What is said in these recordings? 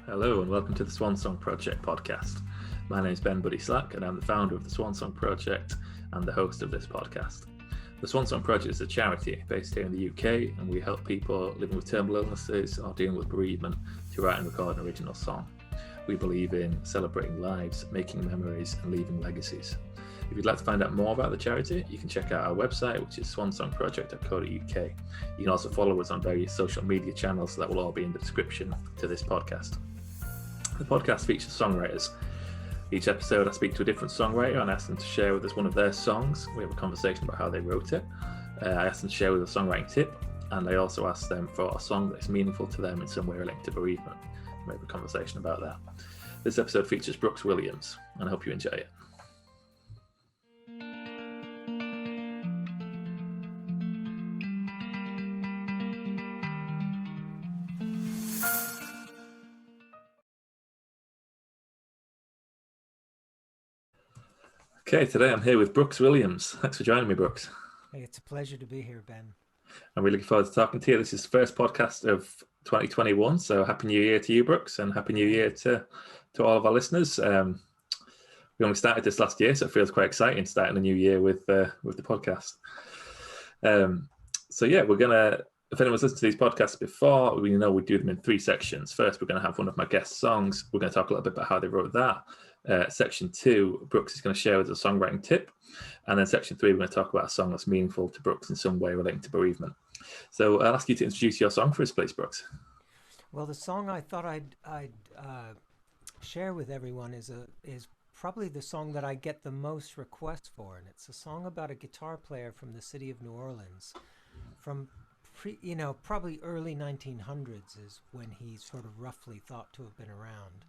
Hello and welcome to the Swan Song Project Podcast. My name is Ben Buddy Slack and I'm the founder of the Swan Song Project and the host of this podcast. The Swan Song Project is a charity based here in the UK, and we help people living with terminal illnesses or dealing with bereavement to write and record an original song. We believe in celebrating lives, making memories and leaving legacies. If you'd like to find out more about the charity, you can check out our website, which is swansongproject.co.uk. You can also follow us on various social media channels that will all be in the description to this podcast. The podcast features songwriters. Each episode I speak to a different songwriter and ask them to share with us one of their songs. We have a conversation about how they wrote it. I ask them to share with us a songwriting tip, and I also ask them for a song that's meaningful to them in some way related to bereavement. We have a conversation about that. This episode features Brooks Williams, and I hope you enjoy it. Okay, today I'm here with Brooks Williams. Thanks for joining me, Brooks. Hey, it's a pleasure to be here, Ben. I'm really looking forward to talking to you. This is the first podcast of 2021, so Happy New Year to you, Brooks, and Happy New Year to all of our listeners. We only started this last year, so it feels quite exciting starting a new year with the podcast. So yeah, we're gonna. If anyone's listened to these podcasts before, we know we do them in three sections. First, we're going to have one of my guest songs. We're going to talk a little bit about how they wrote that. Section 2, Brooks is going to share with us a songwriting tip. And then section 3, we're going to talk about a song that's meaningful to Brooks in some way relating to bereavement. So I'll ask you to introduce your song for us, please, Brooks. Well, the song I thought I'd share with everyone is probably the song that I get the most requests for. And it's a song about a guitar player from the city of New Orleans from probably early 1900s is when he's sort of roughly thought to have been around.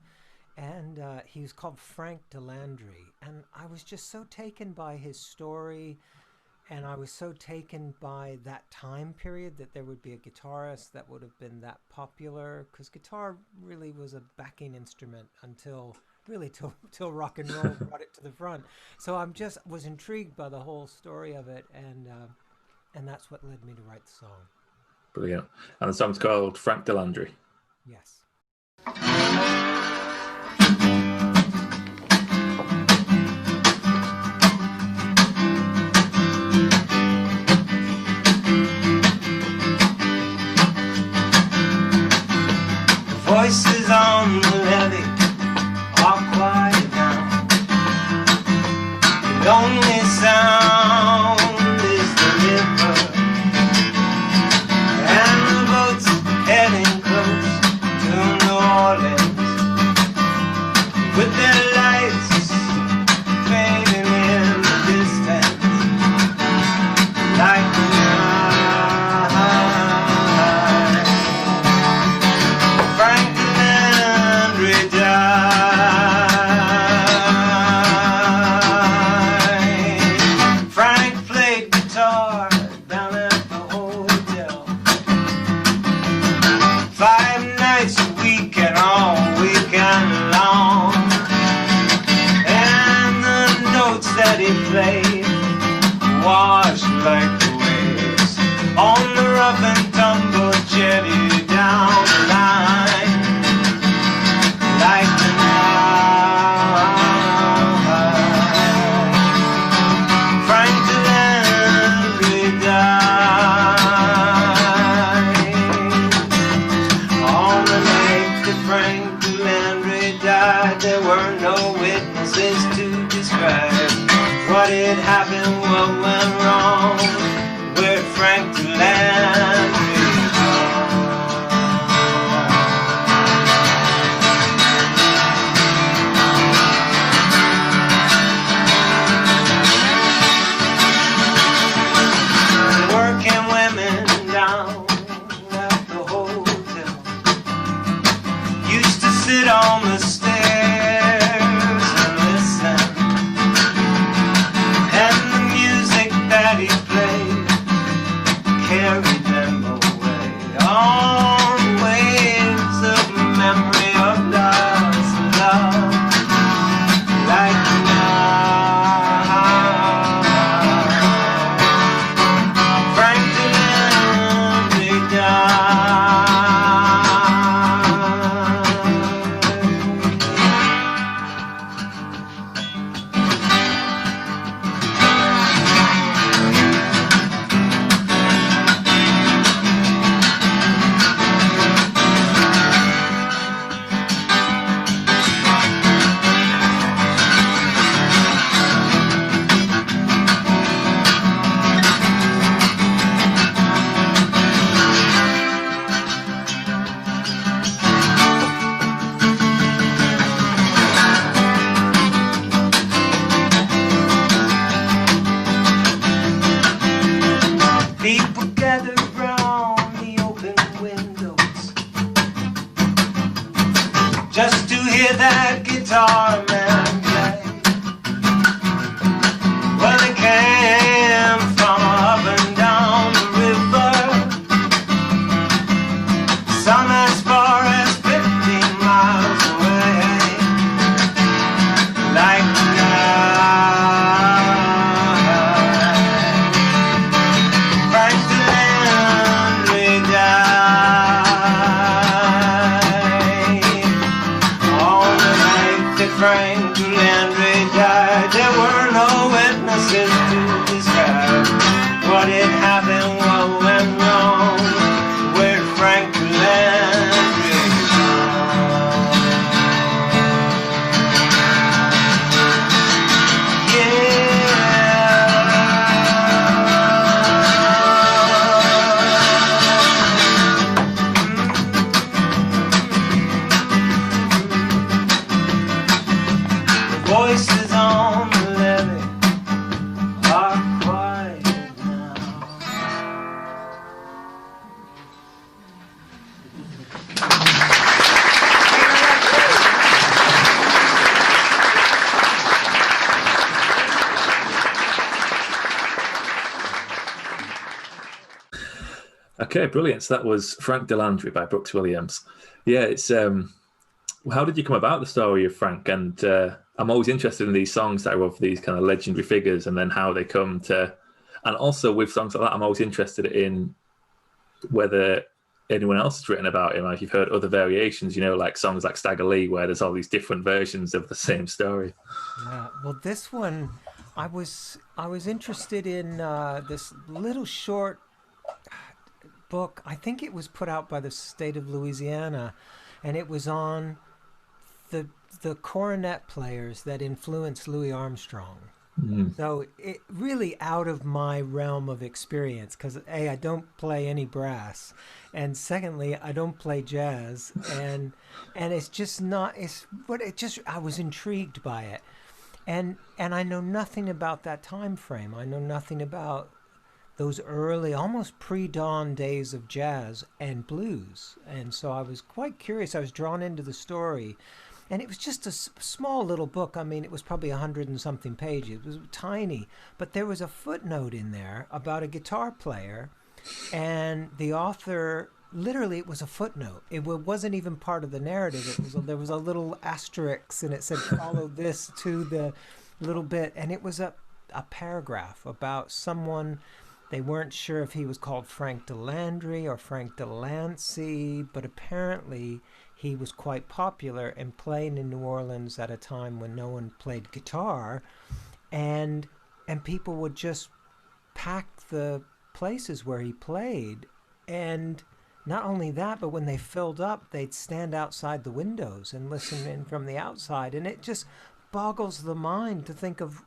And he was called Frank Delandry. And I was just so taken by his story, and I was so taken by that time period that there would be a guitarist that would have been that popular, because guitar really was a backing instrument until till rock and roll brought it to the front. So was intrigued by the whole story of it, and that's what led me to write the song. Brilliant. And the song's called Frank Delandry. Yes. Voices on the levee are quiet now. The only sound is the river, and the boats heading close to New Orleans, with their lights fading in the distance like the night. Frank Delandry died. Frank played guitar down at the hotel 5 nights a week and all weekend long. And the notes that he played washed like the waves on the rough and tumble jetty down the line, like the night. Frank Delandry died. On the night that Frank Delandry died, there were no witnesses to describe what had happened, what went wrong with Frank Delandry. Working women down at the hotel used to sit on the stairs and listen, and the music that he played carried them away on waves of memory of lost love, like the night. Frank Delandry died. guitar man play? Well, he came from up and down the river, some as far as 15 miles away. Like Frank Delandry died. On the night that Frank Delandry died, there were no witnesses to describe what had happened, what went wrong with Frank Delandry. Voices on the levee are quiet now. Okay, brilliant. So that was Frank Delandry by Brooks Williams. Yeah, it's how did you come about the story of Frank? And I'm always interested in these songs that are of these kind of legendary figures, and then how they come to. And also with songs like that, I'm always interested in whether anyone else has written about him. Like, you've heard other variations, you know, like songs like Stagger Lee, where there's all these different versions of the same story. Yeah, well, this one, I was interested in this little short book. I think it was put out by the state of Louisiana, and it was on the cornet players that influenced Louis Armstrong. So it really out of my realm of experience, because A, I don't play any brass, and secondly, I don't play jazz, and it's just not, I was intrigued by it, and I know nothing about that time frame. I know nothing about those early, almost pre-dawn days of jazz and blues, and so I was quite curious. I was drawn into the story. And it was just a small little book. I mean, it was probably 100 and something pages. It was tiny. But there was a footnote in there about a guitar player. And the author, literally, it was a footnote. It wasn't even part of the narrative. There was a little asterisk, and it said, follow this to the little bit. And it was a paragraph about someone. They weren't sure if he was called Frank Delandry or Frank Delancey, but apparently he was quite popular and playing in New Orleans at a time when no one played guitar, and people would just pack the places where he played. And not only that, but when they filled up, they'd stand outside the windows and listen in from the outside. And it just boggles the mind to think of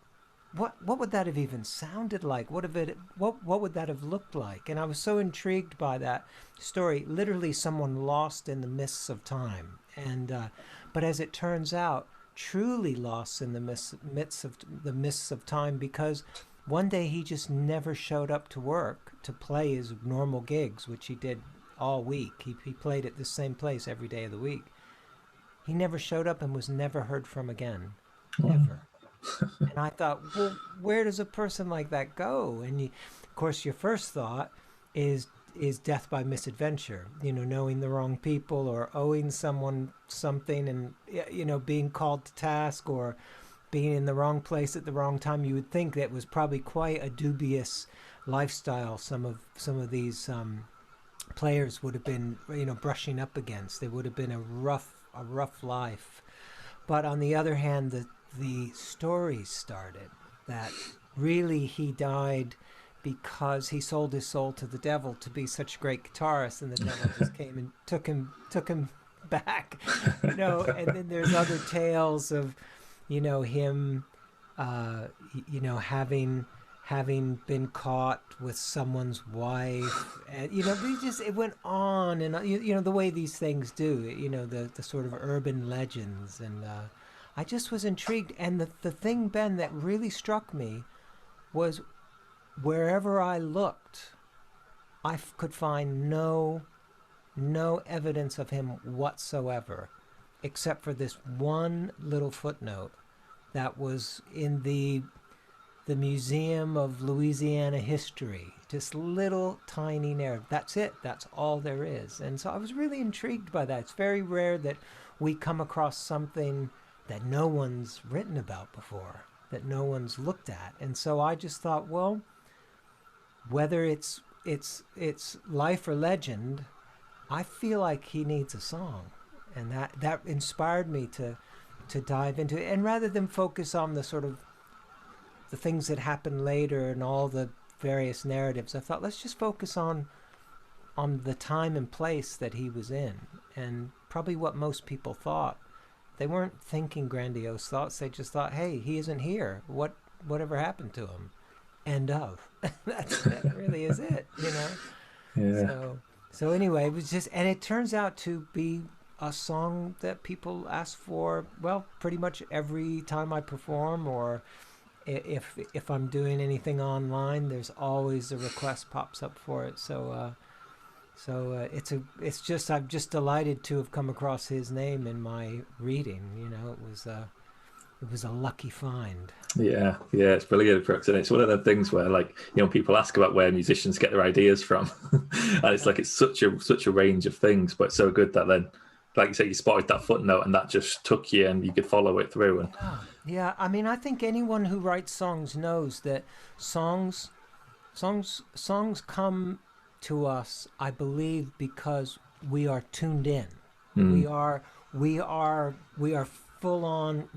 what would that have even sounded like? What would that have looked like? And I was so intrigued by that story. Literally, someone lost in the mists of time, and but as it turns out, truly lost in the mists of time, because one day he just never showed up to work to play his normal gigs, which he did all week. He played at the same place every day of the week. He never showed up and was never heard from again, ever. And I thought, well, where does a person like that go? And of course, your first thought is death by misadventure, knowing the wrong people or owing someone something, and, being called to task or being in the wrong place at the wrong time. You would think that was probably quite a dubious lifestyle some of these players would have been, brushing up against. It would have been a rough life. But on the other hand, the stories started that really he died because he sold his soul to the devil to be such a great guitarist, and the devil just came and took him back, And then there's other tales of, him, having been caught with someone's wife, and it went on, and the way these things do, the sort of urban legends, and I just was intrigued. And the thing, Ben, that really struck me was wherever I looked, I could find no evidence of him whatsoever except for this one little footnote that was in the Museum of Louisiana History. Just little tiny narrative. That's it. That's all there is. And so I was really intrigued by that. It's very rare that we come across something that no one's written about before, that no one's looked at. And so I just thought, well, whether it's life or legend, I feel like he needs a song. And that inspired me to dive into it. And rather than focus on the sort of the things that happen later and all the various narratives, I thought, let's just focus on the time and place that he was in, and probably what most people thought. They weren't thinking grandiose thoughts. They just thought, hey, he isn't here. Whatever happened to him? End of. That really is it, you know? Yeah. So anyway, it was just, and it turns out to be a song that people ask for, well, pretty much every time I perform, or if I'm doing anything online, there's always a request pops up for it. So I'm just delighted to have come across his name in my reading. You know, it was a lucky find. Yeah, it's brilliant, Brooks, and it's one of the things where, like, you know, people ask about where musicians get their ideas from, and it's like it's such a range of things, but so good that then, like you say, you spotted that footnote and that just took you, and you could follow it through. And yeah, I mean, I think anyone who writes songs knows that songs come to us, I believe, because we are tuned in. We are full on.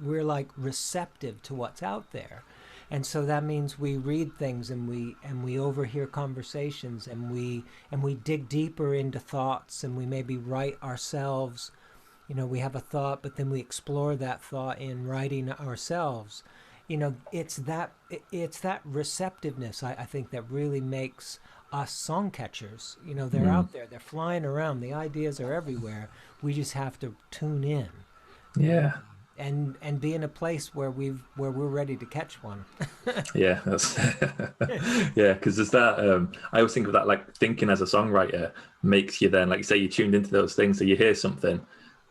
We're like receptive to what's out there, and so that means we read things and we overhear conversations and we dig deeper into thoughts, and we maybe write ourselves. You know, we have a thought, but then we explore that thought in writing ourselves. You know, it's that receptiveness, I think, that really makes us song catchers. You know, they're out there, they're flying around, the ideas are everywhere. We just have to tune in. Yeah. And be in a place where we're ready to catch one. Yeah, that's yeah, because there's that. I always think of that, like, thinking as a songwriter makes you then, like you say, you tuned into those things, so you hear something,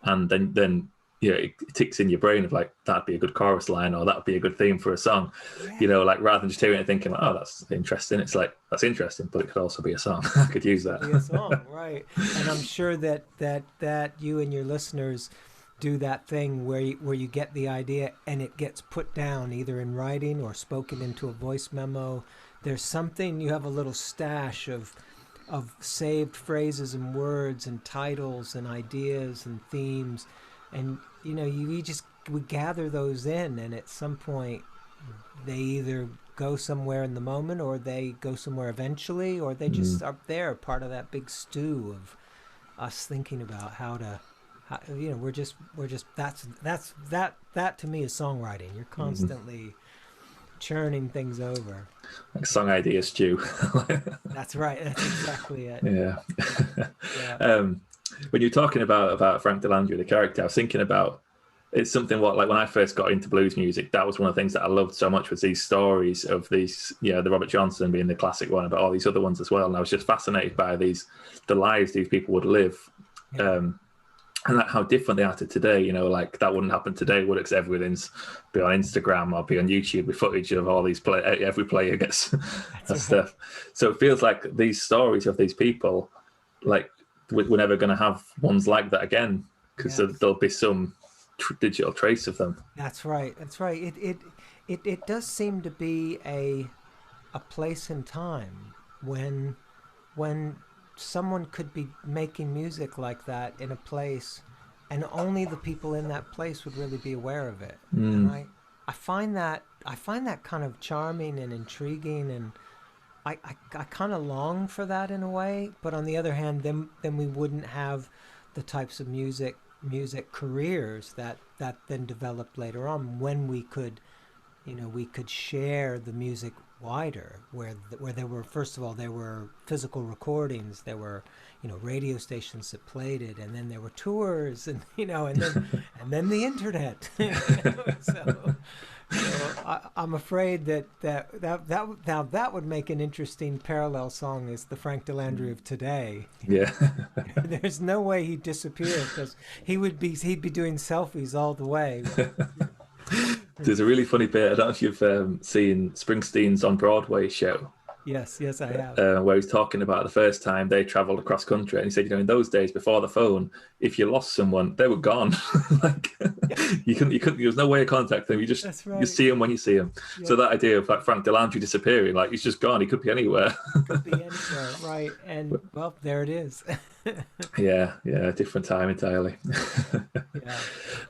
and then you know, it ticks in your brain of like, that'd be a good chorus line, or that'd be a good theme for a song. Yeah. You know, like, rather than just hearing it and thinking, oh, that's interesting. It's like, that's interesting, but it could also be a song. I could use that. Be a song, right? And I'm sure that you and your listeners do that thing where you get the idea and it gets put down either in writing or spoken into a voice memo. There's something, you have a little stash of saved phrases and words and titles and ideas and themes, and you know, we gather those in, and at some point they either go somewhere in the moment, or they go somewhere eventually, or they just are there, part of that big stew of us thinking about how you know, we're just that to me is songwriting. You're constantly churning things over. Like song idea stew. That's right. That's exactly it. Yeah. Yeah. When you're talking about Frank Delandry, the character, I was thinking about, it's something like when I first got into blues music, that was one of the things that I loved so much, was these stories of these, you know, the Robert Johnson being the classic one, but all these other ones as well. And I was just fascinated by the lives these people would live. Yeah. And how different they are to today. You know, like, that wouldn't happen today, would it? Because everything's be on Instagram or be on YouTube with footage of all these every player gets that stuff. So it feels like these stories of these people, like, we're never going to have ones like that again, because there'll be some digital trace of them. That's right. It does seem to be a place in time when someone could be making music like that in a place, and only the people in that place would really be aware of it. And I find that kind of charming and intriguing, and I kind of long for that in a way. But on the other hand, then we wouldn't have the types of music careers that then developed later on, when we could share the music wider, where there were, first of all, there were physical recordings, there were, radio stations that played it, and then there were tours, and and then the internet. So I'm afraid that would make an interesting parallel song as the Frank Delandry of today. Yeah. There's no way he'd disappear, because he'd be doing selfies all the way. There's a really funny bit. I don't know if you've seen Springsteen's On Broadway show. Yes, I have. Where he's talking about the first time they travelled across country, and he said, in those days before the phone, if you lost someone, they were gone. You couldn't. There was no way of contacting them. You see them when you see them. Yeah. So that idea of like Frank Delandry disappearing, like he's just gone. He could be anywhere. Could be anywhere, right? And well, there it is. Yeah, different time entirely.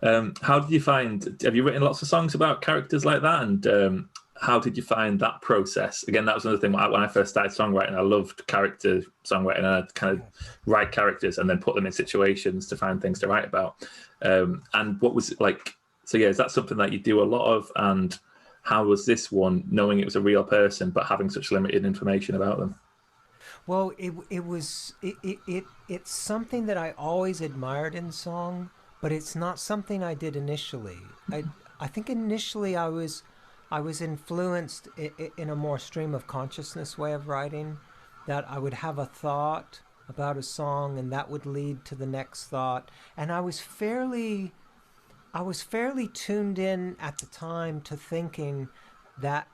How did you find? Have you written lots of songs about characters like that? And how did you find that process? Again, that was another thing. When I first started songwriting, I loved character songwriting, and I'd kind of write characters and then put them in situations to find things to write about. And what was it like? So yeah, is that something that you do a lot of? And how was this one, knowing it was a real person but having such limited information about them? Well, it's something that I always admired in song, but it's not something I did initially. I think initially I was influenced in a more stream of consciousness way of writing, that I would have a thought about a song and that would lead to the next thought. And I was fairly tuned in at the time to thinking that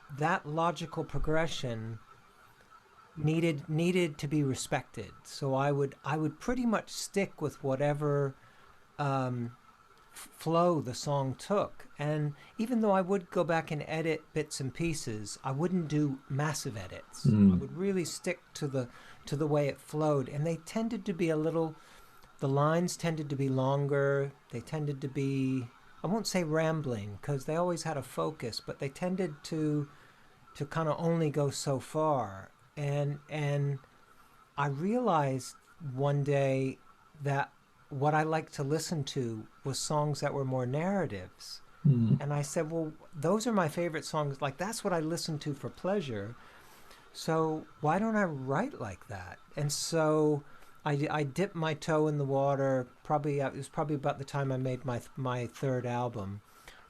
logical progression needed to be respected. So I would pretty much stick with whatever flow the song took, and even though I would go back and edit bits and pieces, I wouldn't do massive edits. I would really stick to the way it flowed, and they tended to be the lines tended to be longer. They tended to be, I won't say rambling, because they always had a focus, but they tended to kind of only go so far. And I realized one day that what I liked to listen to was songs that were more narratives. And I said, well, those are my favorite songs. Like, that's what I listen to for pleasure. So why don't I write like that? And so I dipped my toe in the water. It was probably about the time I made my third album.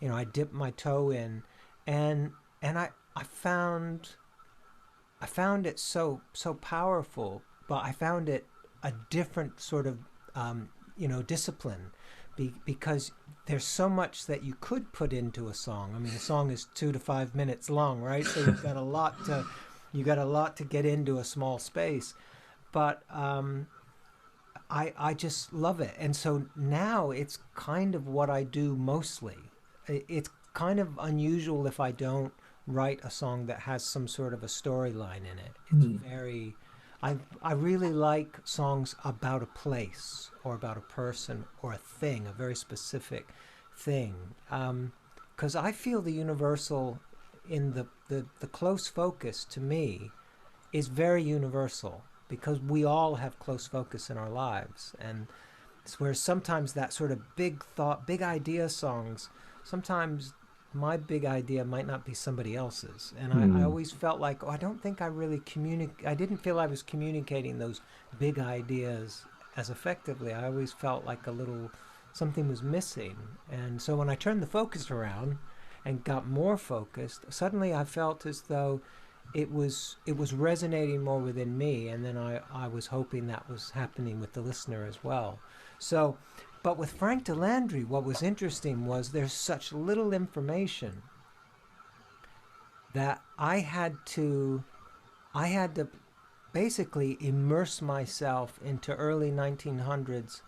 I dipped my toe in, and I found it so powerful, but I found it a different sort of discipline, because there's so much that you could put into a song. I mean, a song is 2 to 5 minutes long, right? So you've got a lot to get into a small space. But I just love it, and so now it's kind of what I do mostly. It's kind of unusual if I don't write a song that has some sort of a storyline in it. It's very. I really like songs about a place or about a person or a thing, a very specific thing, because I feel the universal in the close focus to me is very universal, because we all have close focus in our lives, and it's where sometimes that sort of big thought, big idea songs, sometimes my big idea might not be somebody else's. And I always felt like, I don't think I really I didn't feel I was communicating those big ideas as effectively. I always felt like something was missing. And so when I turned the focus around and got more focused, suddenly I felt as though it was resonating more within me. And then I was hoping that was happening with the listener as well. So, but with Frank Delandry, what was interesting was there's such little information that I had to basically immerse myself into early 1900s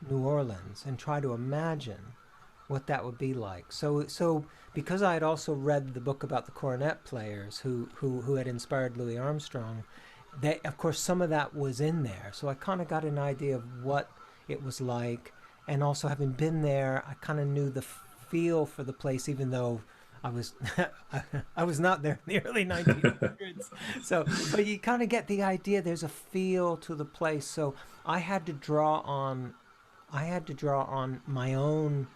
New Orleans and try to imagine what that would be like. So because I had also read the book about the cornet players who had inspired Louis Armstrong, of course some of that was in there. So I kind of got an idea of what it was like. And also, having been there, I kind of knew the feel for the place, even though I was I was not there in the early 1900s. So, but you kind of get the idea. There's a feel to the place. So I had to draw on my own.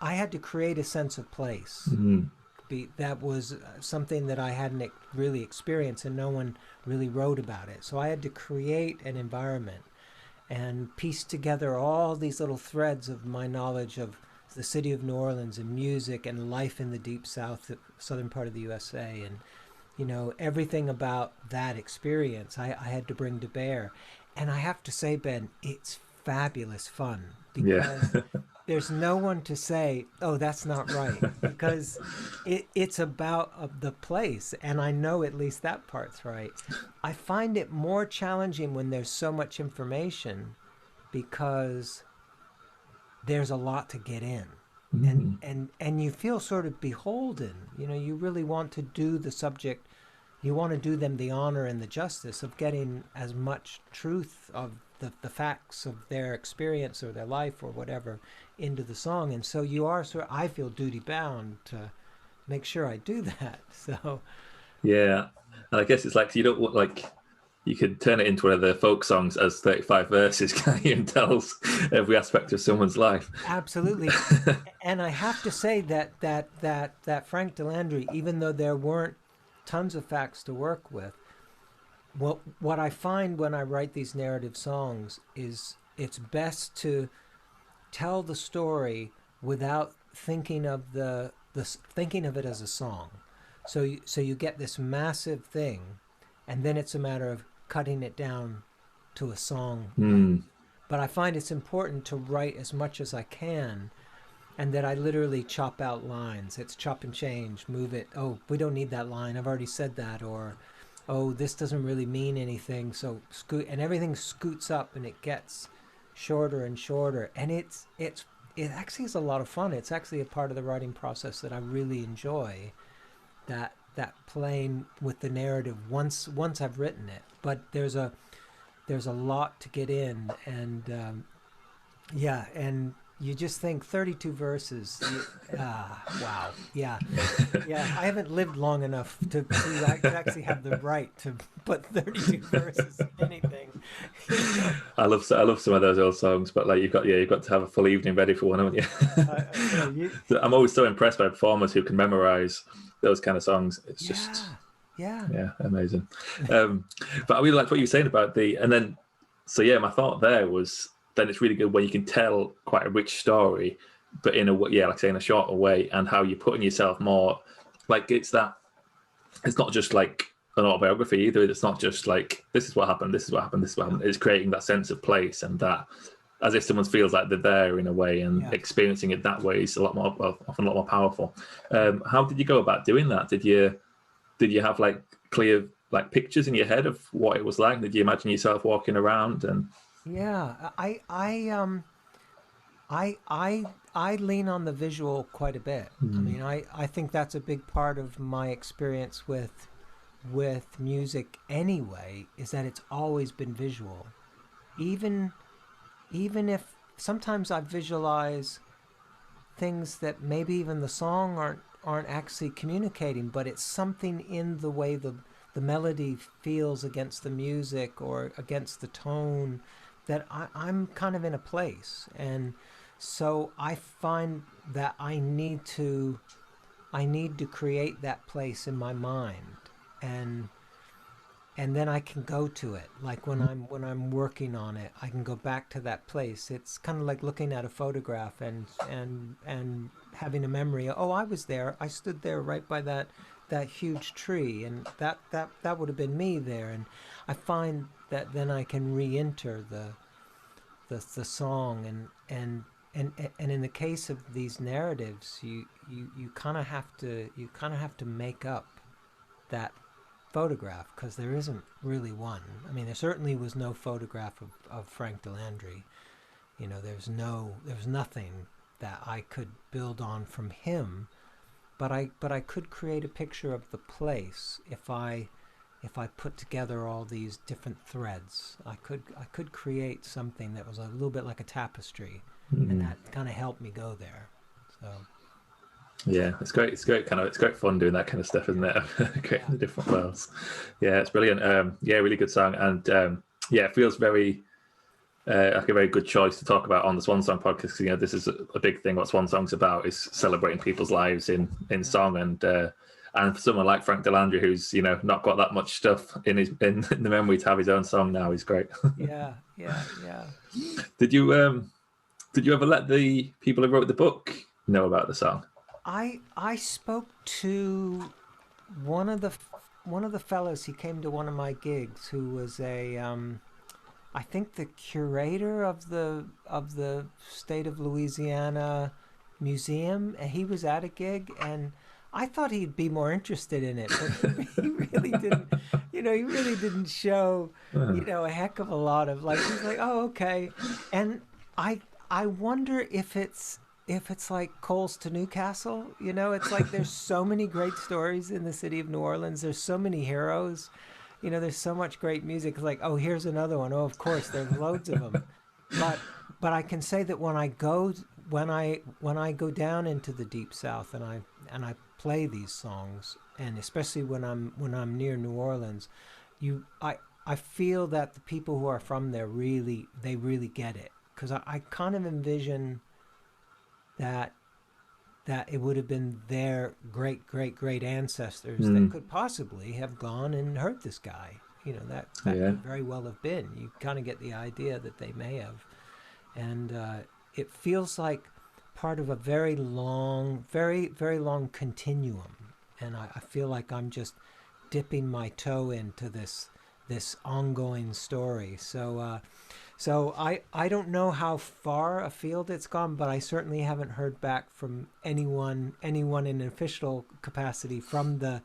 I had to create a sense of place, that was something that I hadn't really experienced, and no one really wrote about it. So I had to create an environment and piece together all these little threads of my knowledge of the city of New Orleans and music and life in the deep southern part of the USA, and everything about that experience I had to bring to bear. And I have to say, Ben, it's fabulous fun, because there's no one to say, oh, that's not right, because it's about the place, and I know at least that part's right. I find it more challenging when there's so much information, because there's a lot to get in. And you feel sort of beholden. You really want to do the subject, you want to do them the honor and the justice of getting as much truth of the facts of their experience or their life or whatever into the song. And so you are I feel duty bound to make sure I do that. So yeah, and I guess it's like you don't want, like, you could turn it into one of the folk songs as 35 verses, can't you, and tells every aspect of someone's life. Absolutely. And I have to say that Frank Delandry, even though there weren't tons of facts to work with, what I find when I write these narrative songs is it's best to tell the story without thinking of thinking of it as a song. So you get this massive thing, and then it's a matter of cutting it down to a song. But I find it's important to write as much as I can, and that I literally chop out lines. It's chop and change, move it. Oh, we don't need that line, I've already said that. Or, oh, this doesn't really mean anything, so scoot, and everything scoots up and it gets shorter and shorter. And it actually is a lot of fun. It's actually a part of the writing process that I really enjoy, that playing with the narrative once I've written it. But there's a lot to get in, and and you just think 32 verses. Wow. Yeah. I haven't lived long enough to actually have the right to put 32 verses in anything. I love some of those old songs, but like you've got to have a full evening ready for one, haven't you? I'm always so impressed by performers who can memorize those kind of songs. It's just amazing. But I really liked what you were saying about my thought there was, then it's really good when you can tell quite a rich story, but in a shorter way, and how you're putting yourself more, like, it's not just like an autobiography either. It's not just like, this is what happened. It's creating that sense of place, and that as if someone feels like they're there in a way, and experiencing it that way is often a lot more powerful. How did you go about doing that? Did you have like clear like pictures in your head of what it was like? Did you imagine yourself walking around? And I lean on the visual quite a bit. I mean, I think that's a big part of my experience with music anyway, is that it's always been visual. Even if sometimes I visualize things that maybe even the song aren't actually communicating, but it's something in the way the melody feels against the music or against the tone that I'm kind of in a place. And so I find that I need to create that place in my mind, and then I can go to it. Like when I'm working on it, I can go back to that place. It's kind of like looking at a photograph and having a memory. Oh, I was there. I stood there right by that huge tree, and that would have been me there. And I find that then I can re-enter the song, and in the case of these narratives, you kind of have to make up that photograph, because there isn't really one. I mean, there certainly was no photograph of Frank Delandry. There was nothing that I could build on from him, but I could create a picture of the place if I put together all these different threads. I could create something that was a little bit like a tapestry, and that kind of helped me go there. So yeah, it's great. It's great fun doing that kind of stuff, isn't it? Creating the different worlds. Yeah, it's brilliant. Really good song, and it feels very like a very good choice to talk about on the Swan Song podcast. You know, this is a big thing. What Swan Song's about is celebrating people's lives in song, and for someone like Frank Delandry, who's not got that much stuff in the memory, to have his own song now is great. Yeah. Did you ever let the people who wrote the book know about the song? I spoke to one of the fellows. He came to one of my gigs, who was I think the curator of the state of Louisiana museum. He was at a gig, and I thought he'd be more interested in it, but he really didn't. He really didn't show a heck of a lot of, like, he's like, oh, okay. And I wonder if it's like Coles to Newcastle. It's like there's so many great stories in the city of New Orleans. There's so many heroes. There's so much great music. It's like, oh, here's another one. Oh, of course, there's loads of them. But I can say that when I go down into the Deep South and I play these songs, and especially when I'm near New Orleans, I feel that the people who are from there really get it, because I kind of envision that it would have been their great ancestors that could possibly have gone and hurt this guy. That could very well have been. You kind of get the idea that they may have. And it feels like part of a very long, very, very long continuum. And I feel like I'm just dipping my toe into this ongoing story. So I don't know how far afield it's gone, but I certainly haven't heard back from anyone in an official capacity from the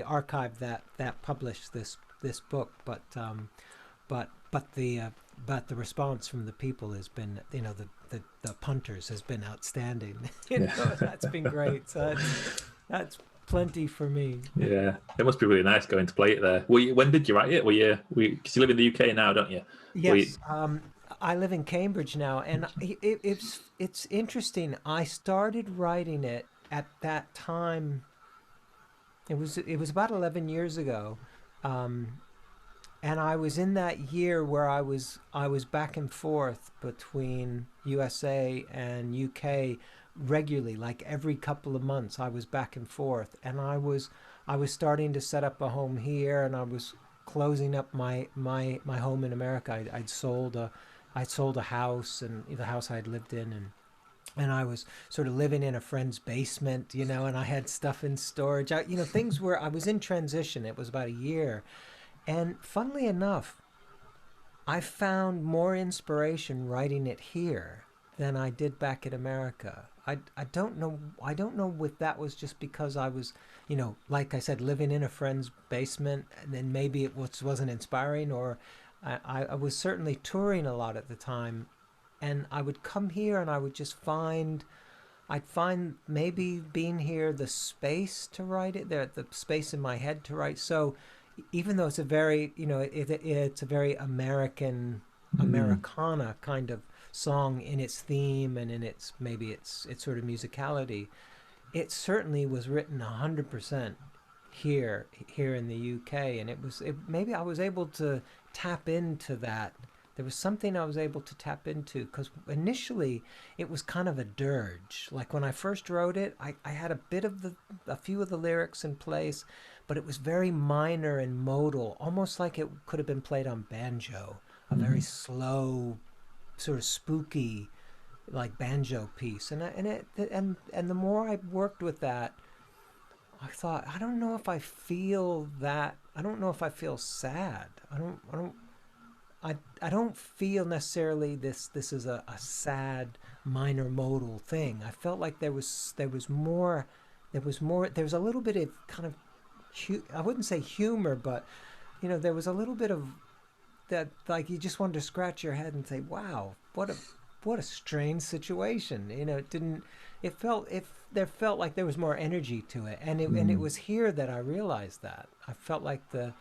archive that published this book. But the response from the people has been, the punters has been outstanding. That's been great. So that's plenty for me. Yeah, it must be really nice going to play it there. When did you write it? Because you live in the UK now, don't you? Yes, I live in Cambridge now, and it's interesting. I started writing it at that time. It was about 11 years ago, and I was in that year where I was back and forth between USA and UK regularly, like every couple of months I was back and forth, and I was starting to set up a home here, and I was closing up my home in America. I'd sold a house, and the house I'd lived in, and I was sort of living in a friend's basement, and I had stuff in storage. Things were, I was in transition. It was about a year, and funnily enough, I found more inspiration writing it here than I did back in America. I don't know if that was just because I was, like I said, living in a friend's basement, and then maybe it wasn't inspiring, or I was certainly touring a lot at the time, and I would come here and I would just I'd find maybe being here the space to write it, the space in my head to write. So even though it's a very, it's a very Americana kind of song in its theme and in its sort of musicality, it certainly was written 100% here in the UK, and maybe I was able to tap into that. There was something I was able to tap into, because initially it was kind of a dirge. Like when I first wrote it, I had a few of the lyrics in place, but it was very minor and modal, almost like it could have been played on banjo, a very slow, sort of spooky, like banjo piece. And the more I worked with that, I thought, I don't know if I feel that. I don't know if I feel sad. I don't feel necessarily this is a sad minor modal thing. I felt like there was a little bit of kind of, I wouldn't say humor, but there was a little bit of that, like you just wanted to scratch your head and say, wow, what a strange situation. There felt like there was more energy to it, and it was here that I realized that. I felt like the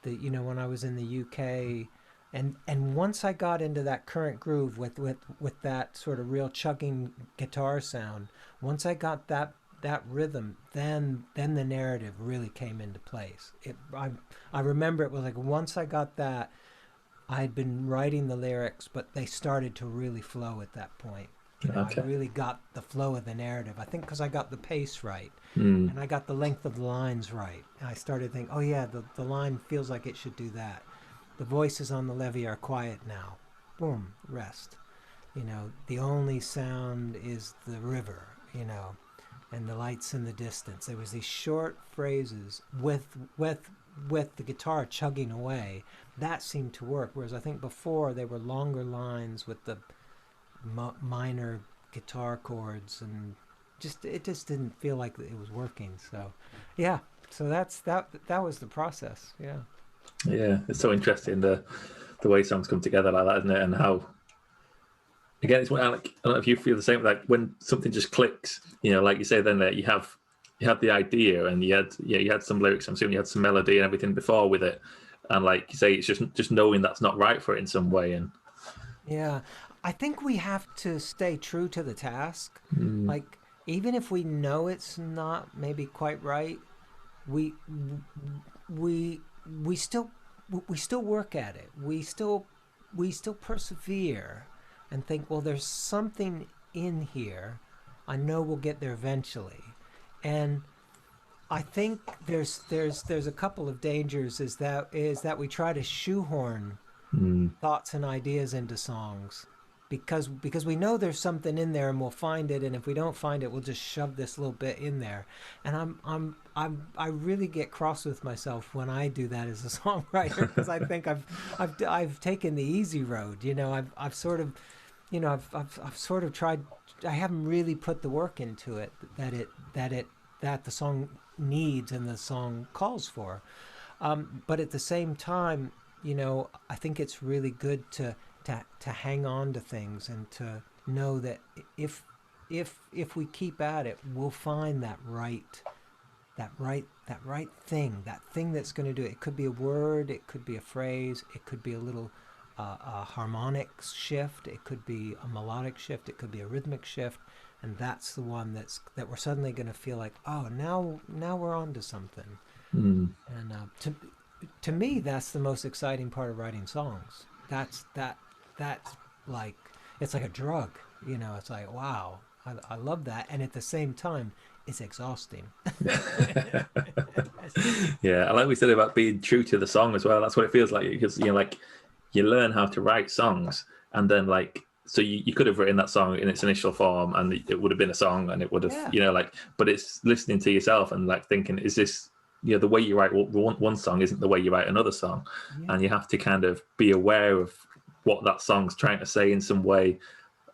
when I was in the UK, and once I got into that current groove with that sort of real chugging guitar sound, once I got that rhythm, then the narrative really came into place. I remember it was like once I got that, I'd been writing the lyrics, but they started to really flow at that point. I really got the flow of the narrative. I think because I got the pace right, and I got the length of the lines right. And I started thinking, oh yeah, the line feels like it should do that. The voices on the levee are quiet now. Boom, rest. The only sound is the river, and the lights in the distance. There was these short phrases with the guitar chugging away. That seemed to work, whereas I think before they were longer lines with the minor guitar chords, and it just didn't feel like it was working. So yeah, so that was the process. Yeah, it's so interesting the way songs come together like that, isn't it? And how, again, it's like, I don't know if you feel the same, like when something just clicks, like you say, then you have the idea, and you had some lyrics, I'm assuming you had some melody and everything before with it, and like you say, it's just knowing that's not right for it in some way. And yeah, I think we have to stay true to the task. Like, even if we know it's not maybe quite right, we still work at it. We still persevere and think, well, there's something in here. I know we'll get there eventually. And I think there's a couple of dangers is that we try to shoehorn thoughts and ideas into songs because we know there's something in there and we'll find it, and if we don't find it, we'll just shove this little bit in there. And I really get cross with myself when I do that as a songwriter, because I think I've taken the easy road. I've sort of tried. I haven't really put the work into it that the song needs and the song calls for. But at the same time, I think it's really good to hang on to things and to know that if we keep at it, we'll find that right thing, that thing that's going to do it. It could be a word, it could be a phrase, it could be a little a harmonic shift, it could be a melodic shift, it could be a rhythmic shift, and that's the one that we're suddenly going to feel like, oh, now we're on to something. And to me, that's the most exciting part of writing songs. That's like, it's like a drug. It's like, wow, I love that, and at the same time, it's exhausting. Yeah, I like we said about being true to the song as well. That's what it feels like, because you learn how to write songs, and then so you could have written that song in its initial form, and it would have been a song, and it would have, but it's listening to yourself and thinking, is this, the way you write one song isn't the way you write another song. And you have to kind of be aware of what that song's trying to say in some way.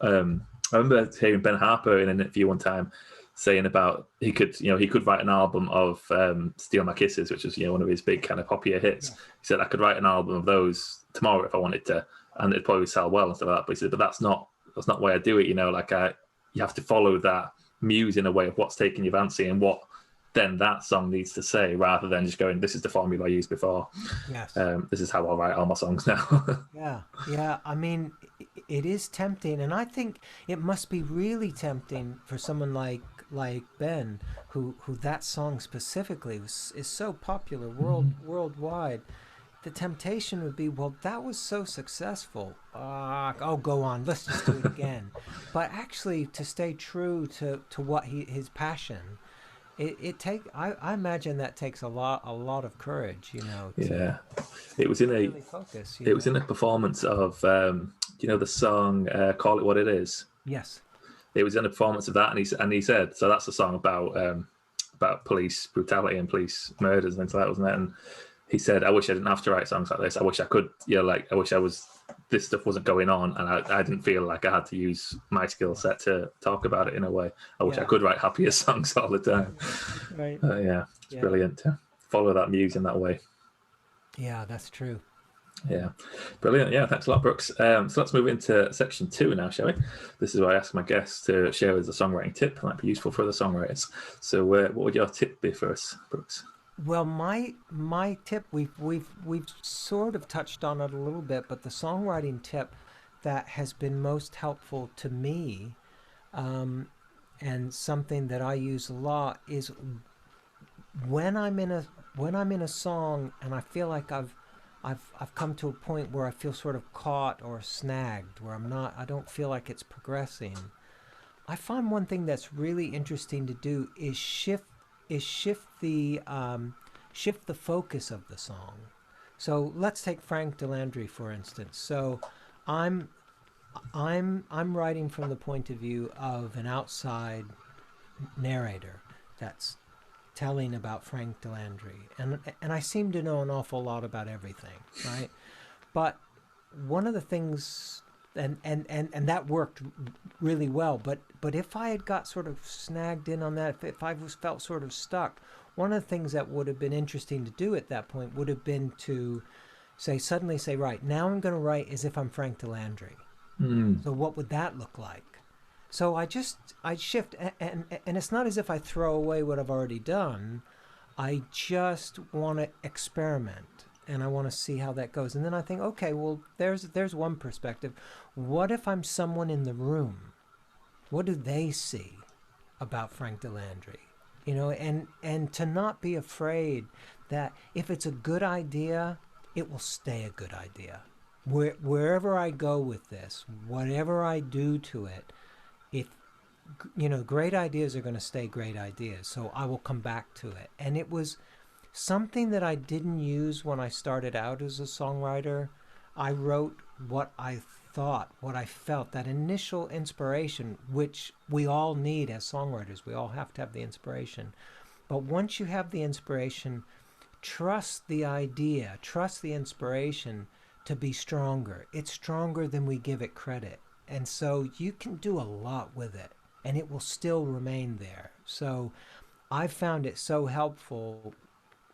I remember hearing Ben Harper in an interview one time saying about he could write an album of Steal My Kisses, which was one of his big kind of poppier hits. He said, I could write an album of those tomorrow if I wanted to, and it'd probably sell well and stuff like that. But he said, but that's not the way I do it. You have to follow that muse in a way of what's taking your fancy and what then that song needs to say, rather than just going, this is the formula I used before. Yes. This is how I'll write all my songs now. Yeah. I mean, it is tempting, and I think it must be really tempting for someone like Ben, who that song specifically is so popular worldwide. The temptation would be, well, that was so successful. Go on, let's just do it again. But actually, to stay true to what his passion. I imagine that takes a lot of courage, It was in really focus. Was in a performance of the song "Call It What It Is." Yes. It was in a performance of that, and he said, so that's a song about police brutality and police murders and things like that, wasn't it? And he said, I wish I didn't have to write songs like this. I wish I could, I wish this stuff wasn't going on, and I didn't feel like I had to use my skill set to talk about it in a way. I wish I could write happier songs all the time. Right. It's brilliant to follow that muse in that way. Yeah, that's true. Yeah, brilliant. Yeah, thanks a lot, Brooks. So let's move into section 2 now, shall we? This is where I ask my guests to share with us a songwriting tip that might be useful for the songwriters. So what would your tip be for us, Brooks? Well, my tip, we've sort of touched on it a little bit, but the songwriting tip that has been most helpful to me, and something that I use a lot, is when I'm in a song and I feel like I've come to a point where I feel sort of caught or snagged, where I don't feel like it's progressing. I find one thing that's really interesting to do is shift the focus of the song. So let's take Frank Delandry for instance. So I'm writing from the point of view of an outside narrator that's telling about Frank Delandry, and I seem to know an awful lot about everything, right? But one of the things, and that worked really well. But if I had got sort of snagged in on that, if I felt sort of stuck, one of the things that would have been interesting to do at that point would have been to suddenly say, right, now I'm going to write as if I'm Frank Delandry. So what would that look like? So I shift, and it's not as if I throw away what I've already done. I just want to experiment, and I want to see how that goes. And then I think, okay, well, there's one perspective. What if I'm someone in the room? What do they see about Frank Delandry? You know, and to not be afraid that if it's a good idea, it will stay a good idea. Wherever I go with this, whatever I do to it, great ideas are going to stay great ideas. So I will come back to it. And it was something that I didn't use when I started out as a songwriter. I wrote what I thought, what I felt, that initial inspiration, which we all need as songwriters. We all have to have the inspiration. But once you have the inspiration, trust the idea, trust the inspiration to be stronger. It's stronger than we give it credit. And so you can do a lot with it, and it will still remain there. So I've found it so helpful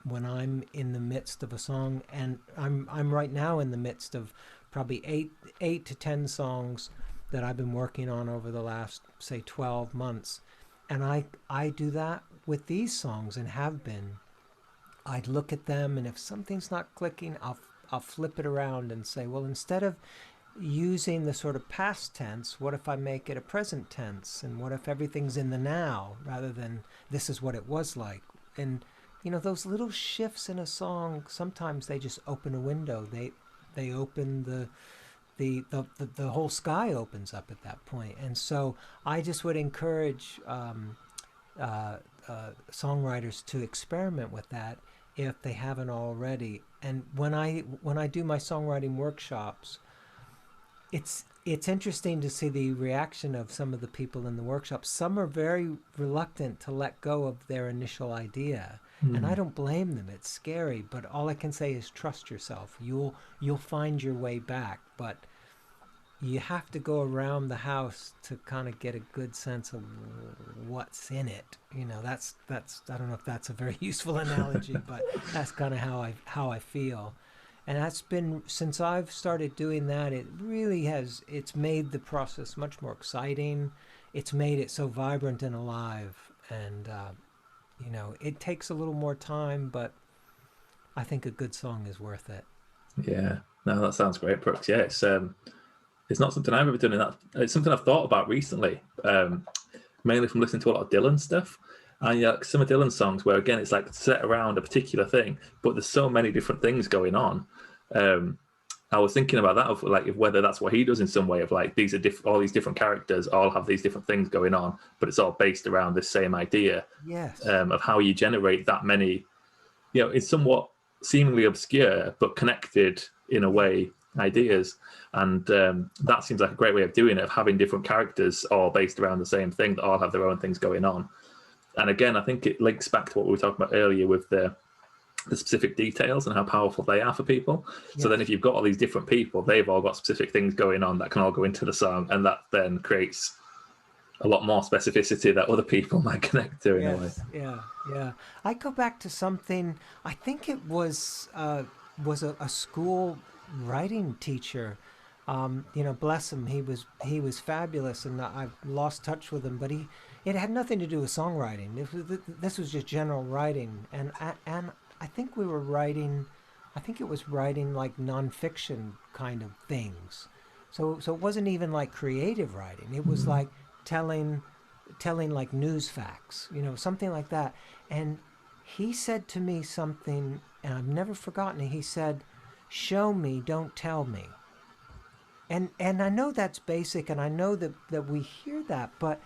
when I'm in the midst of a song, and I'm right now in the midst of probably eight to 10 songs that I've been working on over the last, say, 12 months. And I do that with these songs, and have been. I'd look at them, and if something's not clicking, I'll flip it around and say, well, instead of using the sort of past tense, what if I make it a present tense? And what if everything's in the now rather than this is what it was like? And those little shifts in a song, sometimes they just open a window. They open the whole sky opens up at that point. And so I just would encourage songwriters to experiment with that if they haven't already. And when I do my songwriting workshops, it's interesting to see the reaction of some of the people in the workshop. Some are very reluctant to let go of their initial idea, and I don't blame them. It's scary, but all I can say is trust yourself. You'll find your way back, but you have to go around the house to kind of get a good sense of what's in it. That's I don't know if that's a very useful analogy, but that's kind of how I feel. And that's been, since I've started doing that, it really it's made the process much more exciting. It's made it so vibrant and alive. And, it takes a little more time, but I think a good song is worth it. Yeah, no, that sounds great, Brooks. Yeah, it's not something I've ever done, and it's something I've thought about recently, mainly from listening to a lot of Dylan stuff. And some of Dylan's songs where, again, it's like set around a particular thing, but there's so many different things going on. I was thinking about that, of like whether that's what he does in some way, of like these are all these different characters all have these different things going on, but it's all based around this same idea. Yes. Of how you generate that many, it's somewhat seemingly obscure but connected in a way ideas. And that seems like a great way of doing it, of having different characters all based around the same thing that all have their own things going on. And again, I think it links back to what we were talking about earlier with the specific details and how powerful they are for people. Yes. So then if you've got all these different people, they've all got specific things going on that can all go into the song, and that then creates a lot more specificity that other people might connect to in a way. Yeah. I go back to something, I think it was a school writing teacher. Bless him, he was fabulous, and I've lost touch with him, but it had nothing to do with songwriting. This was just general writing, and I think we were writing. I think it was writing like nonfiction kind of things. So it wasn't even like creative writing. It was like telling like news facts, something like that. And he said to me something, and I've never forgotten it. He said, show me, don't tell me. And I know that's basic, and I know that we hear that, but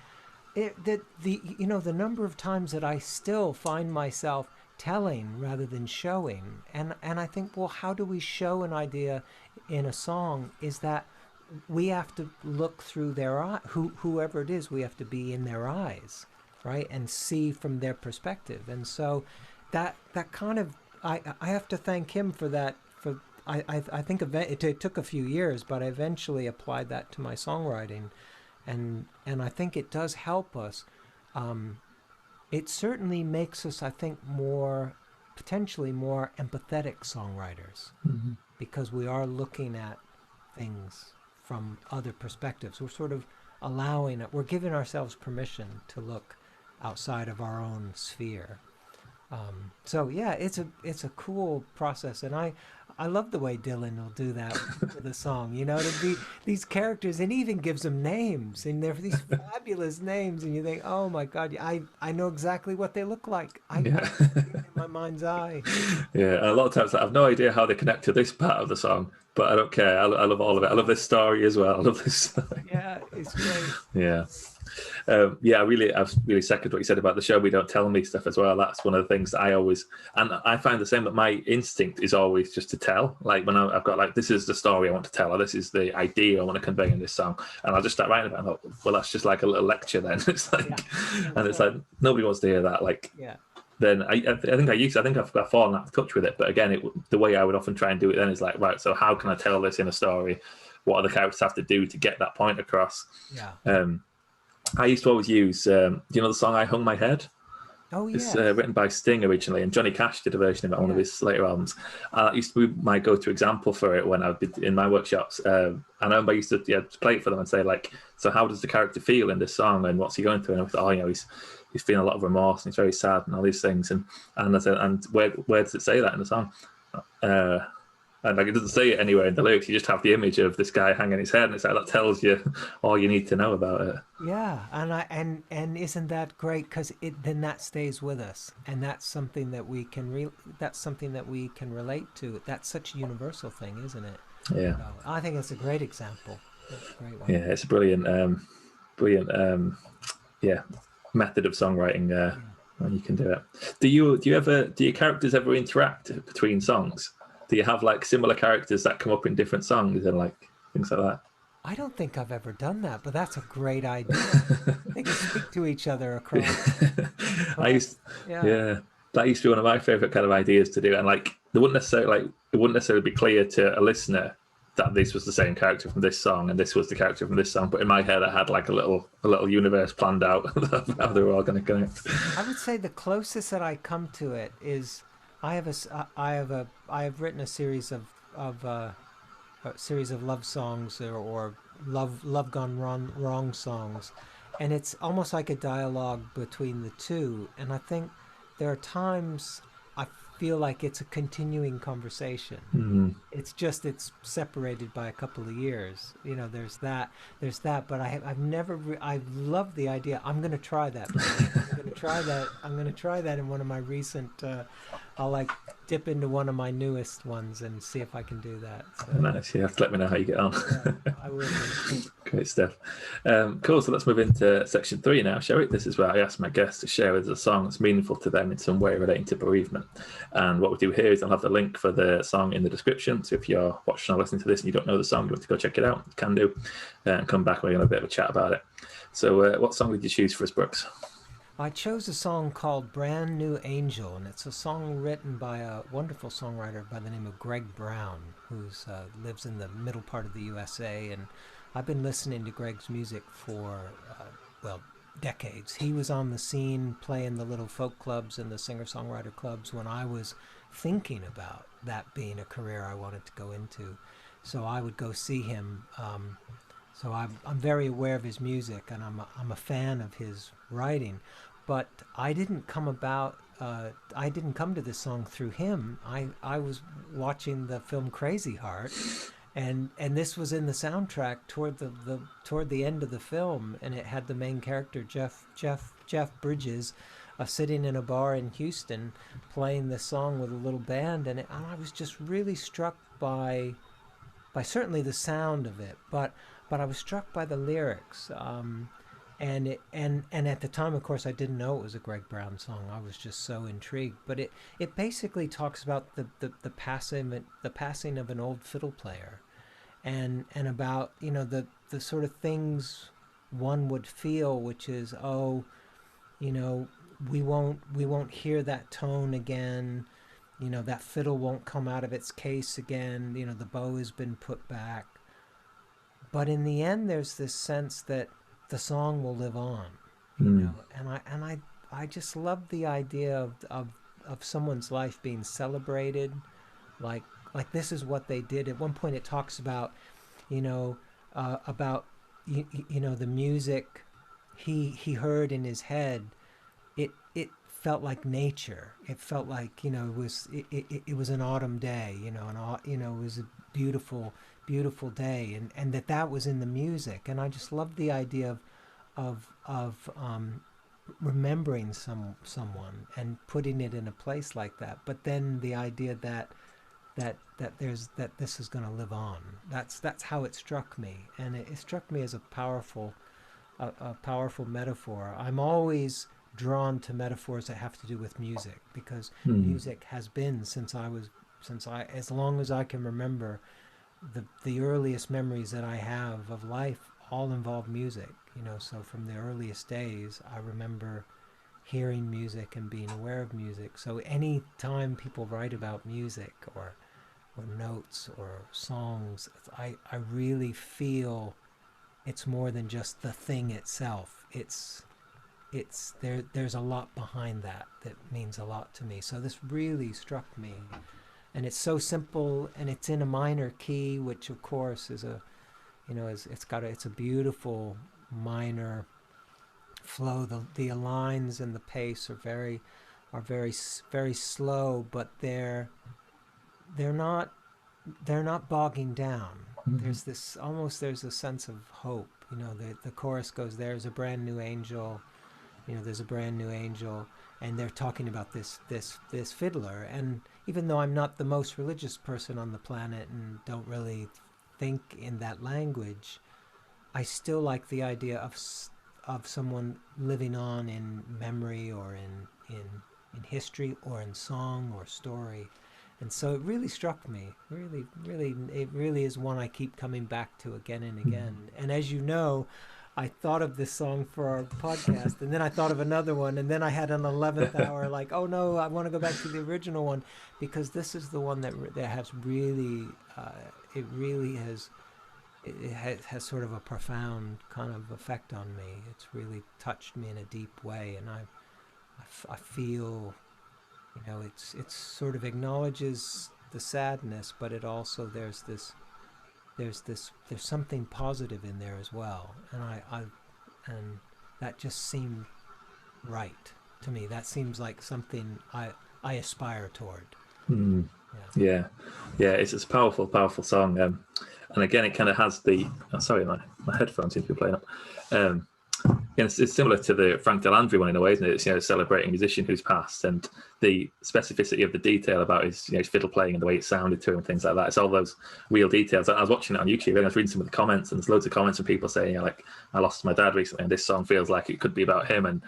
the number of times that I still find myself telling rather than showing, and I think, well, how do we show an idea in a song? Is that we have to look through their eye, whoever it is, we have to be in their eyes, right, and see from their perspective. And so that kind of, I have to thank him for that. I think it took a few years, but I eventually applied that to my songwriting, and I think it does help us. It certainly makes us, I think, potentially more empathetic songwriters, because we are looking at things from other perspectives. We're sort of we're giving ourselves permission to look outside of our own sphere. So yeah, it's a cool process, and I love the way Dylan will do that with a song. To be these characters, and he even gives them names, and they're these fabulous names, and you think, oh my God, I know exactly what they look like. I see it in my mind's eye. Yeah, and a lot of times I have no idea how they connect to this part of the song, but I don't care. I love all of it. I love this story as well. I love this story. Yeah, it's great. Yeah. I really second what you said about the show me, don't tell me stuff as well. That's one of the things that I find the same, that my instinct is always just to tell. Like when I've got like, this is the story I want to tell, or this is the idea I want to convey in this song, and I'll just start writing about it. And well, that's just like a little lecture then. It's like, and it's like, nobody wants to hear that. Like, then I think I've fallen out of touch with it. But again, the way I would often try and do it then is like, right, so how can I tell this in a story? What do the characters have to do to get that point across? I used to always use, the song "I Hung My Head"? Oh, yeah. It's written by Sting originally, and Johnny Cash did a version of it on one of his later albums. That used to be my go-to example for it when I'd be in my workshops. And I remember I used to play it for them and say, like, so how does the character feel in this song, and what's he going through? And I thought, he's feeling a lot of remorse, and he's very sad, and all these things. And I said, and where does it say that in the song? And like, it doesn't say it anywhere in the lyrics. You just have the image of this guy hanging his head, and it's like, that tells you all you need to know about it. Yeah, and isn't that great? Because then that stays with us, and that's something that we can relate to. That's such a universal thing, isn't it? Yeah. So I think it's a great example. That's a great one. Yeah, it's a brilliant method of songwriting when you can do it. Do your characters ever interact between songs? Do you have like similar characters that come up in different songs and like things like that? I don't think I've ever done that, but that's a great idea. They can speak to each other across. That used to be one of my favorite kind of ideas to do. And like, it wouldn't necessarily be clear to a listener that this was the same character from this song and this was the character from this song. But in my head, I had like a little universe planned out of how they were all going to connect. I would say the closest that I come to it is, I have written a series of love songs or love gone wrong songs, and it's almost like a dialogue between the two. And I think there are times I feel like it's a continuing conversation. Mm-hmm. It's separated by a couple of years. There's that. But I love the idea. I'm going to try that. I'm going to try that in one of my recent. I'll like dip into one of my newest ones and see if I can do that. So, nice. You have to let me know how you get on. Yeah, I will. Great stuff. Cool. So let's move into section 3 now, shall we? This is where I ask my guests to share with us a song that's meaningful to them in some way relating to bereavement. And what we do here is I'll have the link for the song in the description. So if you're watching or listening to this and you don't know the song, you want to go check it out, you can do. And come back and we're going to have a bit of a chat about it. So what song did you choose for us, Brooks? I chose a song called Brand New Angel, and it's a song written by a wonderful songwriter by the name of Greg Brown, who lives in the middle part of the USA, and I've been listening to Greg's music for, decades. He was on the scene playing the little folk clubs and the singer-songwriter clubs when I was thinking about that being a career I wanted to go into. So I would go see him. So I'm very aware of his music, and I'm a fan of his writing. But I didn't come to this song through him. I was watching the film Crazy Heart, and this was in the soundtrack toward the end of the film, and it had the main character Jeff Bridges sitting in a bar in Houston playing this song with a little band, and I was just really struck by certainly the sound of it, but I was struck by the lyrics. And at the time, of course, I didn't know it was a Greg Brown song. I was just so intrigued. But it basically talks about the passing of an old fiddle player, and about, you know, the sort of things one would feel, which is, oh, you know, we won't hear that tone again. You know, that fiddle won't come out of its case again. You know, the bow has been put back. But in the end, there's this sense that the song will live on, you know, and I just love the idea of someone's life being celebrated, like this is what they did. At one point, it talks about, you know, you know, the music he heard in his head. It felt like nature. It felt like, you know, it was an autumn day, you know, it was a beautiful day, and that was in the music. And I just love the idea of remembering someone and putting it in a place like that. But then the idea that this is going to live on. That's how it struck me, and it struck me as a powerful metaphor. I'm always drawn to metaphors that have to do with music, because music has been, since as long as I can remember, the earliest memories that I have of life all involve music, you know. So from the earliest days, I remember hearing music and being aware of music. So any time people write about music or notes or songs, I really feel it's more than just the thing itself. There's a lot behind that means a lot to me. So this really struck me. And it's so simple, and it's in a minor key, which of course is it's a beautiful minor flow. The lines and the pace are very very slow, but they're not bogging down. There's a sense of hope. You know, the chorus goes, "There's a brand new angel," you know, "There's a brand new angel," and they're talking about this fiddler. And even though I'm not the most religious person on the planet and don't really think in that language, I still like the idea of someone living on in memory or in history or in song or story. And so it really struck me. It really is one I keep coming back to again and again. And as you know, I thought of this song for our podcast, and then I thought of another one, and then I had an 11th hour, like, oh no, I want to go back to the original one, because this is the one that has really, it has sort of a profound kind of effect on me. It's really touched me in a deep way, and I feel, you know, it's sort of acknowledges the sadness, but it also there's something positive in there as well, and that just seemed right to me. That seems like something I aspire toward. Yeah, it's a powerful song, and again, it kind of has the. Oh, sorry, my headphones seem to be playing up. It's similar to the Frank Delandry one in a way, isn't it? It's, you know, celebrating a musician who's passed, and the specificity of the detail about his, you know, his fiddle playing and the way it sounded to him and things like that. It's all those real details. I was watching it on YouTube and I was reading some of the comments, and there's loads of comments from people saying, you know, like, I lost my dad recently and this song feels like it could be about him, and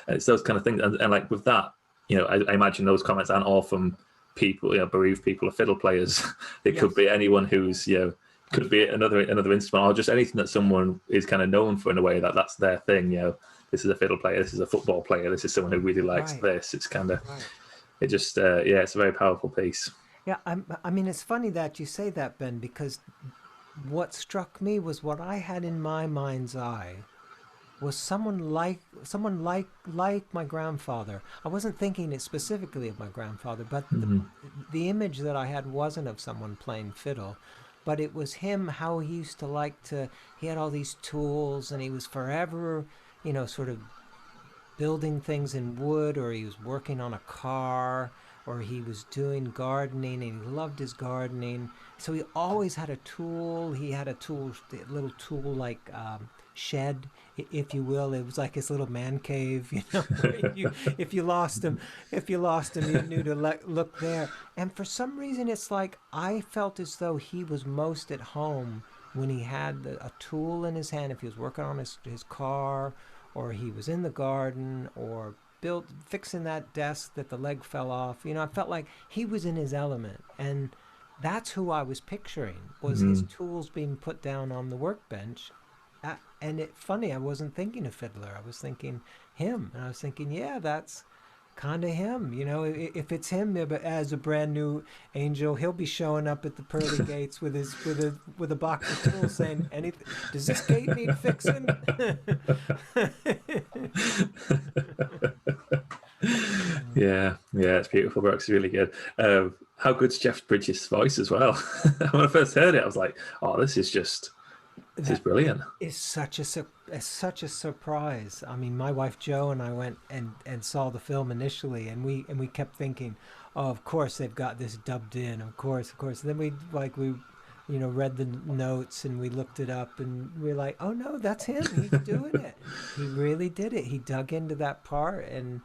it's those kind of things. And like with that, you know, I imagine those comments aren't all from people, you know, bereaved people or fiddle players. It could be anyone who's, you know, could be another instrument, or just anything that someone is kind of known for in a way that's their thing. You know, this is a fiddle player, this is a football player, this is someone who really likes this. It's kind of, it just, it's a very powerful piece. Yeah, I mean, it's funny that you say that, Ben, because what struck me was what I had in my mind's eye was someone like my grandfather. I wasn't thinking it specifically of my grandfather, but the image that I had wasn't of someone playing fiddle. But it was him, how he used to like to, he had all these tools, and he was forever, you know, sort of building things in wood, or he was working on a car, or he was doing gardening, and he loved his gardening. So he always had a tool. He had a little tool like shed, if you will. It was like his little man cave, you know. If you lost him, you knew to look there. And for some reason, it's like I felt as though he was most at home when he had a tool in his hand. If he was working on his car, or he was in the garden, or fixing that desk that the leg fell off. You know, I felt like he was in his element, and that's who I was picturing, was his tools being put down on the workbench. And it's funny, I wasn't thinking of Fiddler. I was thinking him. And I was thinking, yeah, that's kind of him. You know, if it's him as a brand new angel, he'll be showing up at the pearly gates with a box of tools saying, "Anything? Does this gate need fixing?" Yeah, it's beautiful. Brooks, really good. How good's Jeff Bridges' voice as well? When I first heard it, I was like, "Oh, this is brilliant." It's such a surprise. I mean, my wife Jo and I went and saw the film initially, and we kept thinking, "Oh, of course they've got this dubbed in. Of course." Then we read the notes and we looked it up, and we were like, "Oh no, that's him. He's doing it. He really did it. He dug into that part." And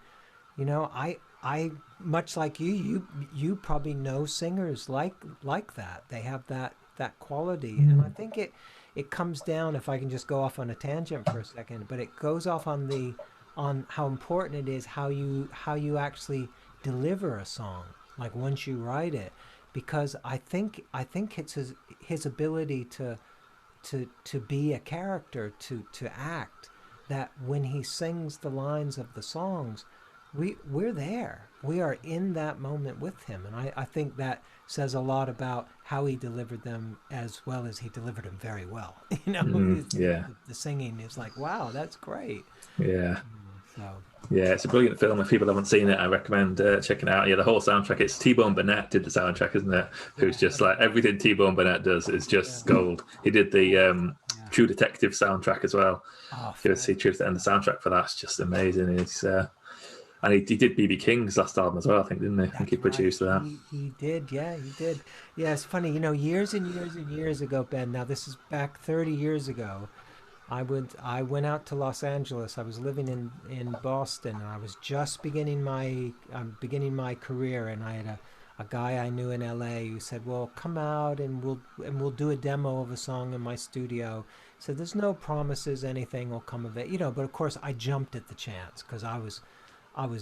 you know, I much like you probably know singers like that. They have that quality, and I think it comes down, if I can just go off on a tangent for a second, but it goes off on how important it is how you actually deliver a song, like once you write it, because I think it's his ability to be a character, to act, that when he sings the lines of the songs, we're there. We are in that moment with him. And I think that says a lot about how he delivered them, as well as he delivered them very well. You know, the singing is like, wow, that's great. Yeah. So. Yeah, it's a brilliant film. If people haven't seen it, I recommend checking it out. Yeah, the whole soundtrack. It's T-Bone Burnett did the soundtrack, isn't it? Who's just like, everything T-Bone Burnett does is just gold. He did the True Detective soundtrack as well. Go see True Detective, and the soundtrack for that's just amazing. It's and he did B.B. King's last album as well, I think, didn't he? I think he produced that. He did, yeah, he did. Yeah, it's funny, you know, years and years ago, Ben, now this is back 30 years ago, I went out to Los Angeles. I was living in Boston, and I was just beginning my career, and I had a guy I knew in LA who said, "Well, come out and we'll do a demo of a song in my studio." So there's no promises anything will come of it, you know, but of course I jumped at the chance because I was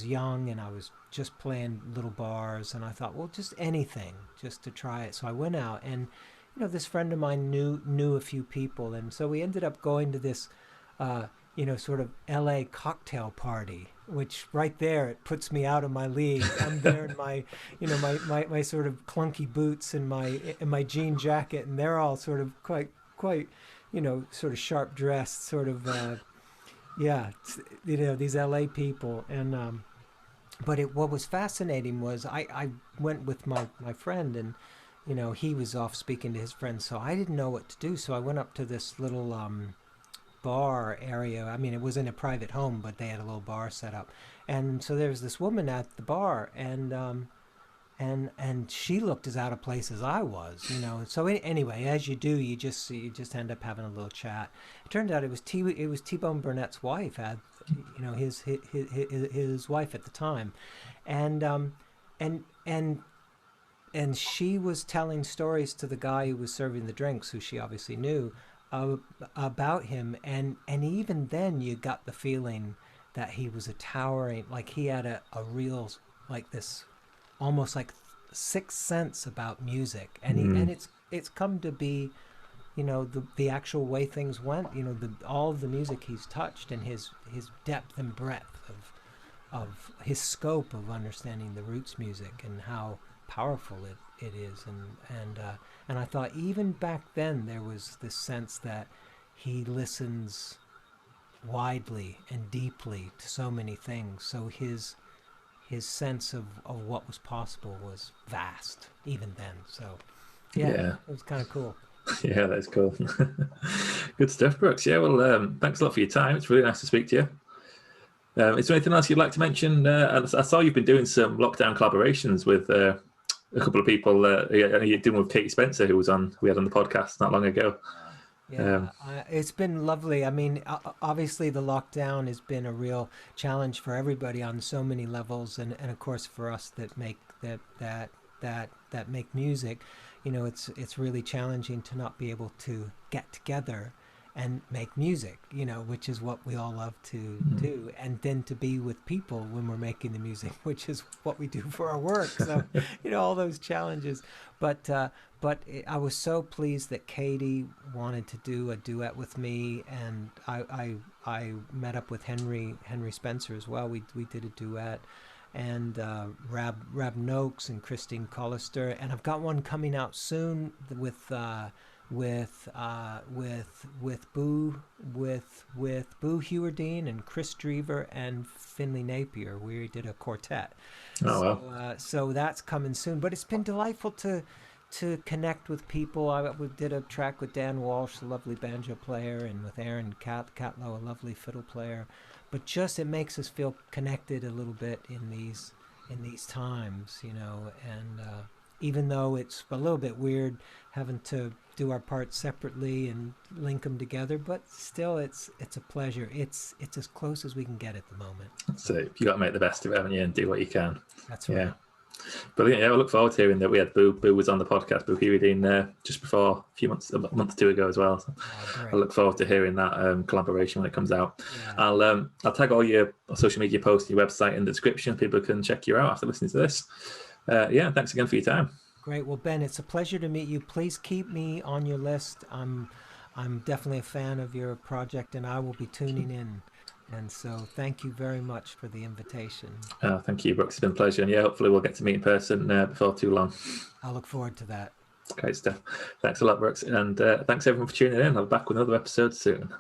young and I was just playing little bars, and I thought, well, just anything, just to try it. So I went out, and you know, this friend of mine knew a few people, and so we ended up going to this, sort of LA cocktail party, which right there, it puts me out of my league. I'm there in my, my sort of clunky boots and my jean jacket, and they're all sort of quite, sort of sharp dressed, sort of, these LA people. And, but what was fascinating was I went with my friend, and, you know, he was off speaking to his friends, so I didn't know what to do. So I went up to this little bar area. I mean, it was in a private home, but they had a little bar set up. And so there was this woman at the bar, and she looked as out of place as I was, you know. So anyway, as you do, you just end up having a little chat. It turned out it was T-Bone Burnett's wife, his wife at the time, and she was telling stories to the guy who was serving the drinks, who she obviously knew, about him. And even then you got the feeling that he was a towering, like he had a real, like this, almost like sixth sense about music. And it's come to be, you know, the actual way things went, you know, all of the music he's touched, and his depth and breadth of his scope of understanding the roots music and how powerful it is, and I thought even back then there was this sense that he listens widely and deeply to so many things, so his sense of what was possible was vast even then. So yeah. It was kind of cool. Yeah, that's cool. Good stuff, Brooks. Yeah, well, thanks a lot for your time. It's really nice to speak to you. Is there anything else you'd like to mention? I saw you've been doing some lockdown collaborations with a couple of people. You did one with Katie Spencer, who we had on the podcast not long ago. Yeah, it's been lovely. I mean, obviously the lockdown has been a real challenge for everybody on so many levels, and of course for us that make that make music, it's really challenging to not be able to get together and make music, which is what we all love to do, and then to be with people when we're making the music, which is what we do for our work. So, all those challenges. But I was so pleased that Katie wanted to do a duet with me, and I met up with Henry Spencer as well. We did a duet, and Rab Noakes and Christine Collister, and I've got one coming out soon with Boo Hewerdine and Chris Drever and Finley Napier. We did a quartet. Wow. So that's coming soon. But it's been delightful to connect with people. We did a track with Dan Walsh, a lovely banjo player, and with Aaron Catlow, a lovely fiddle player. But just it makes us feel connected a little bit in these times, and even though it's a little bit weird having to do our parts separately and link them together, but still it's a pleasure. It's as close as we can get at the moment. So you got to make the best of it, haven't you, and do what you can. That's right. Yeah. Brilliant. Yeah, I look forward to hearing that. We had Boo was on the podcast, Boo Hewerdine, just before a month or two ago as well. So I look forward to hearing that collaboration when it comes out. Yeah. I'll tag all your social media posts, your website in the description. People can check you out after listening to this. Thanks again for your time. Great. Well, Ben, it's a pleasure to meet you. Please keep me on your list. I'm definitely a fan of your project, and I will be tuning in. And so thank you very much for the invitation. Thank you, Brooks. It's been a pleasure. And hopefully we'll get to meet in person before too long. I look forward to that. Great stuff. Thanks a lot, Brooks. And thanks everyone for tuning in. I'll be back with another episode soon.